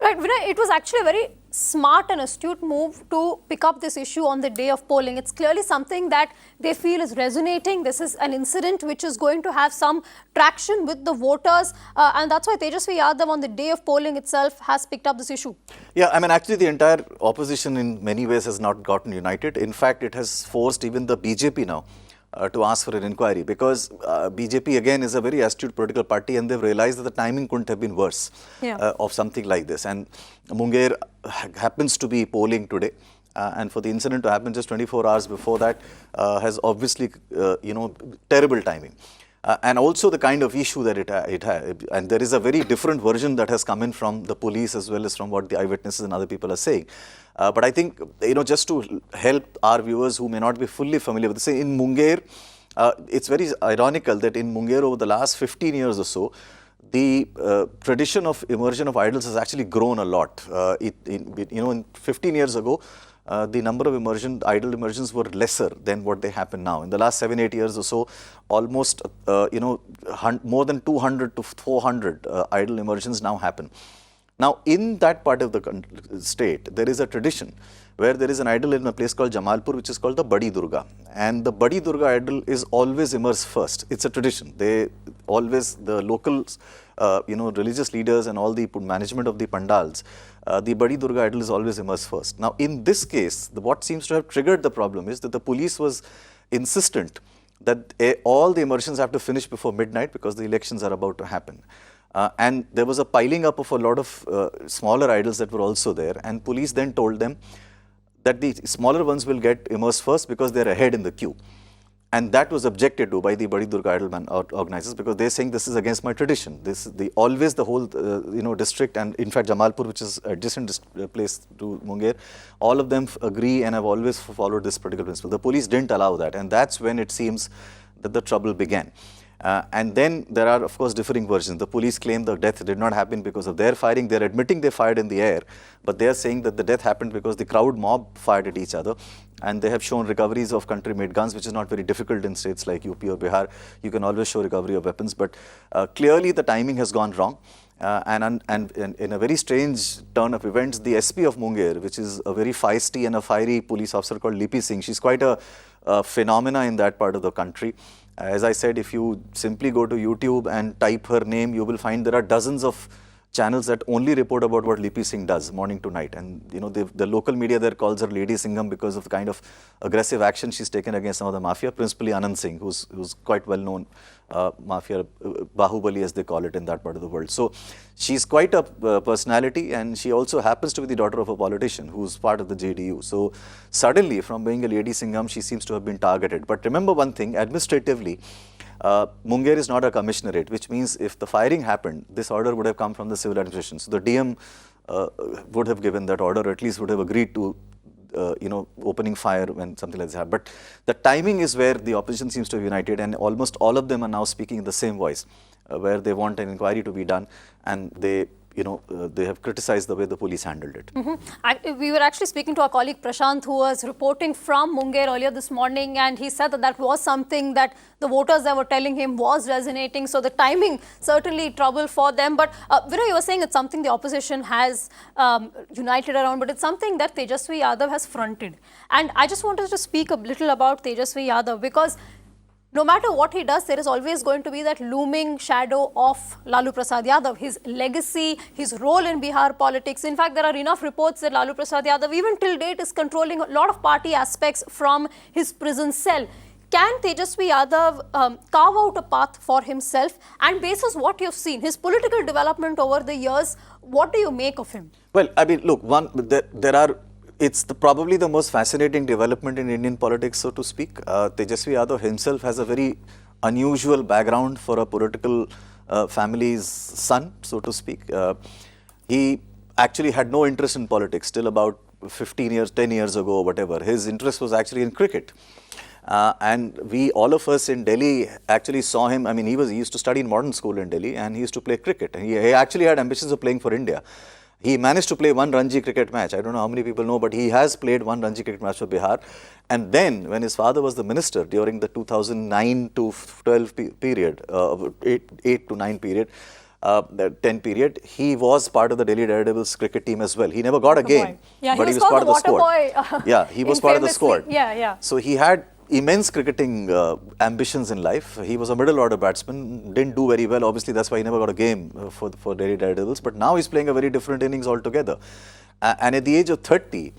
Right, Vinay, it was actually a very smart and astute move to pick up this issue on the day of polling. It's clearly something that they feel is resonating. This is an incident which is going to have some traction with the voters, and that's why Tejasvi Yadav on the day of polling itself has picked up this issue. Yeah, I mean, actually the entire opposition in many ways has not gotten united. In fact, it has forced even the BJP now to ask for an inquiry, because BJP again is a very astute political party, and they've realized that the timing couldn't have been worse of something like this. And Munger happens to be polling today, and for the incident to happen just 24 hours before that has obviously, terrible timing. And also the kind of issue that it had. And there is a very different version that has come in from the police as well as from what the eyewitnesses and other people are saying. But I think, just to help our viewers who may not be fully familiar with this, in Munger, it's very ironical that in Munger over the last 15 years or so, the tradition of immersion of idols has actually grown a lot. In 15 years ago, the number of idol immersions were lesser than what they happen now. In the last 7-8 years or so, almost more than 200 to 400 idol immersions now happen. Now, in that part of the state, there is a tradition where there is an idol in a place called Jamalpur, which is called the Badi Durga. And the Badi Durga idol is always immersed first. It's a tradition. The locals, religious leaders and all the management of the pandals, the Badi Durga idol is always immersed first. Now, in this case, what seems to have triggered the problem is that the police was insistent that all the immersions have to finish before midnight because the elections are about to happen. And there was a piling up of a lot of smaller idols that were also there, and police then told them that the smaller ones will get immersed first because they're ahead in the queue. And that was objected to by the Badi Durga idol organizers, because they're saying this is against my tradition. Always the whole district, and in fact Jamalpur, which is adjacent place to Munger, all of them agree and have always followed this particular principle. The police didn't allow that, and that's when it seems that the trouble began. And then there are, of course, differing versions. The police claim the death did not happen because of their firing. They're admitting they fired in the air, but they're saying that the death happened because the crowd mob fired at each other. And they have shown recoveries of country-made guns, which is not very difficult in states like UP or Bihar. You can always show recovery of weapons, but clearly the timing has gone wrong. And in a very strange turn of events, the SP of Munger, which is a very feisty and a fiery police officer called Lipi Singh, she's quite a phenomena in that part of the country. As I said, if you simply go to YouTube and type her name, you will find there are dozens of channels that only report about what Lipi Singh does morning to night. And the local media there calls her Lady Singham because of the kind of aggressive action she's taken against some of the mafia, principally Anand Singh, who's quite well known mafia, Bahubali as they call it in that part of the world. So she's quite a personality, and she also happens to be the daughter of a politician who's part of the JDU. So suddenly, from being a Lady Singham, she seems to have been targeted. But remember one thing, administratively, Munger is not a commissionerate, which means if the firing happened, this order would have come from the civil administration. So the DM would have given that order, or at least would have agreed to, opening fire when something like this happened. But the timing is where the opposition seems to have united, and almost all of them are now speaking in the same voice, where they want an inquiry to be done, and they have criticized the way the police handled it. We were actually speaking to our colleague Prashant, who was reporting from Munger earlier this morning, and he said that was something that the voters that were telling him was resonating. So the timing certainly trouble for them. But Vinay, you were saying it's something the opposition has united around, but it's something that Tejasvi Yadav has fronted. And I just wanted to speak a little about Tejasvi Yadav, because no matter what he does, there is always going to be that looming shadow of Lalu Prasad Yadav, his legacy, his role in Bihar politics. In fact, there are enough reports that Lalu Prasad Yadav, even till date, is controlling a lot of party aspects from his prison cell. Can Tejasvi Yadav carve out a path for himself? And basis what you've seen, his political development over the years, what do you make of him? Well, I mean, look, it's probably the most fascinating development in Indian politics, so to speak. Tejasvi Yadav himself has a very unusual background for a political family's son, so to speak. He actually had no interest in politics till about 10 years ago, or whatever. His interest was actually in cricket. And all of us in Delhi actually saw him. I mean, he used to study in modern school in Delhi, and he used to play cricket. And he actually had ambitions of playing for India. He managed to play one Ranji cricket match. I don't know how many people know, but he has played one Ranji cricket match for Bihar. And then, when his father was the minister during the 2009 to 12 period, 8 to 9 period, the 10 period, he was part of the Delhi Daredevils cricket team as well. He never got a game, Yeah, he but was he was part called of the the squad. water boy, Yeah, he was part of the infamously. squad. Yeah, yeah. So he had immense cricketing ambitions in life. He was a middle order batsman, didn't do very well. Obviously, that's why he never got a game for Delhi Daredevils. But now he's playing a very different innings altogether. And at the age of 30,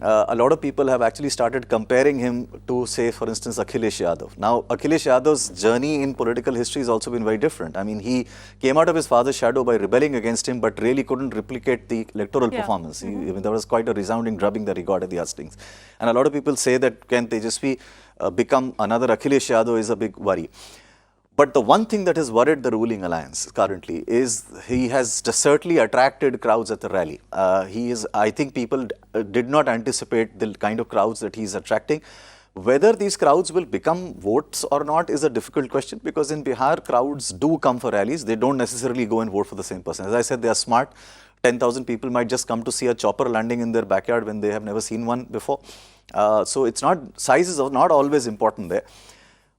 a lot of people have actually started comparing him to, say, for instance, Akhilesh Yadav. Now, Akhilesh Yadav's journey in political history has also been very different. I mean, he came out of his father's shadow by rebelling against him, but really couldn't replicate the electoral performance. I mean, there was quite a resounding drubbing that he got at the hustings. And a lot of people say that can Tejasvi become another Akhilesh Yadav is a big worry. But the one thing that has worried the ruling alliance currently is he has certainly attracted crowds at the rally. I think people did not anticipate the kind of crowds that he's attracting. Whether these crowds will become votes or not is a difficult question, because in Bihar, crowds do come for rallies. They don't necessarily go and vote for the same person. As I said, they are smart. 10,000 people might just come to see a chopper landing in their backyard when they have never seen one before. So it's not, size is not always important there.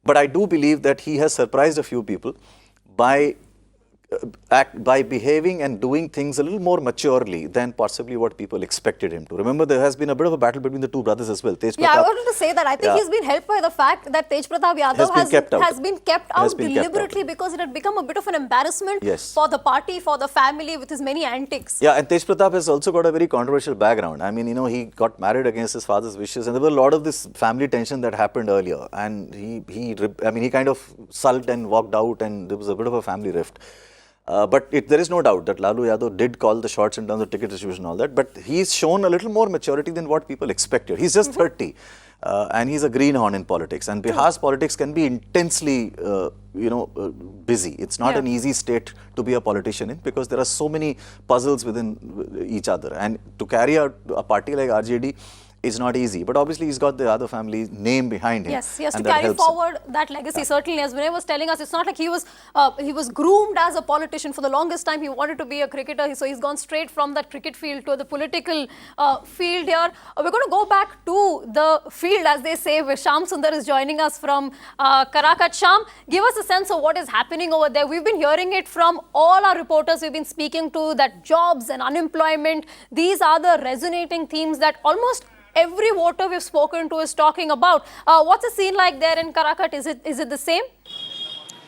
But I do believe that he has surprised a few people by behaving and doing things a little more maturely than possibly what people expected him to. Remember, there has been a bit of a battle between the two brothers as well. Tej Yeah, I Pratap wanted to say that. I think he's been helped by the fact that Tej Pratap Yadav has been kept out deliberately because it had become a bit of an embarrassment for the party, for the family, with his many antics. Yeah, and Tej Pratap has also got a very controversial background. I mean, you know, he got married against his father's wishes, and there was a lot of this family tension that happened earlier. And he kind of sulked and walked out, and there was a bit of a family rift. But there is no doubt that Lalu Yadav did call the shots in terms of ticket distribution and all that. But he's shown a little more maturity than what people expected. He's just 30, and he's a greenhorn in politics. And Bihar's politics can be intensely, busy. It's not an easy state to be a politician in, because there are so many puzzles within each other. And to carry out a party like RJD is not easy, but obviously he's got the other family name behind him. Yes, he has to carry forward that legacy. Certainly, as Vinay was telling us, it's not like he was groomed as a politician. For the longest time, he wanted to be a cricketer, so he's gone straight from that cricket field to the political field here. We're going to go back to the field, as they say, where Shyam Sundar is joining us from Karakat. Shyam, give us a sense of what is happening over there. We've been hearing it from all our reporters we've been speaking to, that jobs and unemployment, these are the resonating themes that almost every voter we've spoken to is talking about. What's the scene like there in Karakat? Is it the same?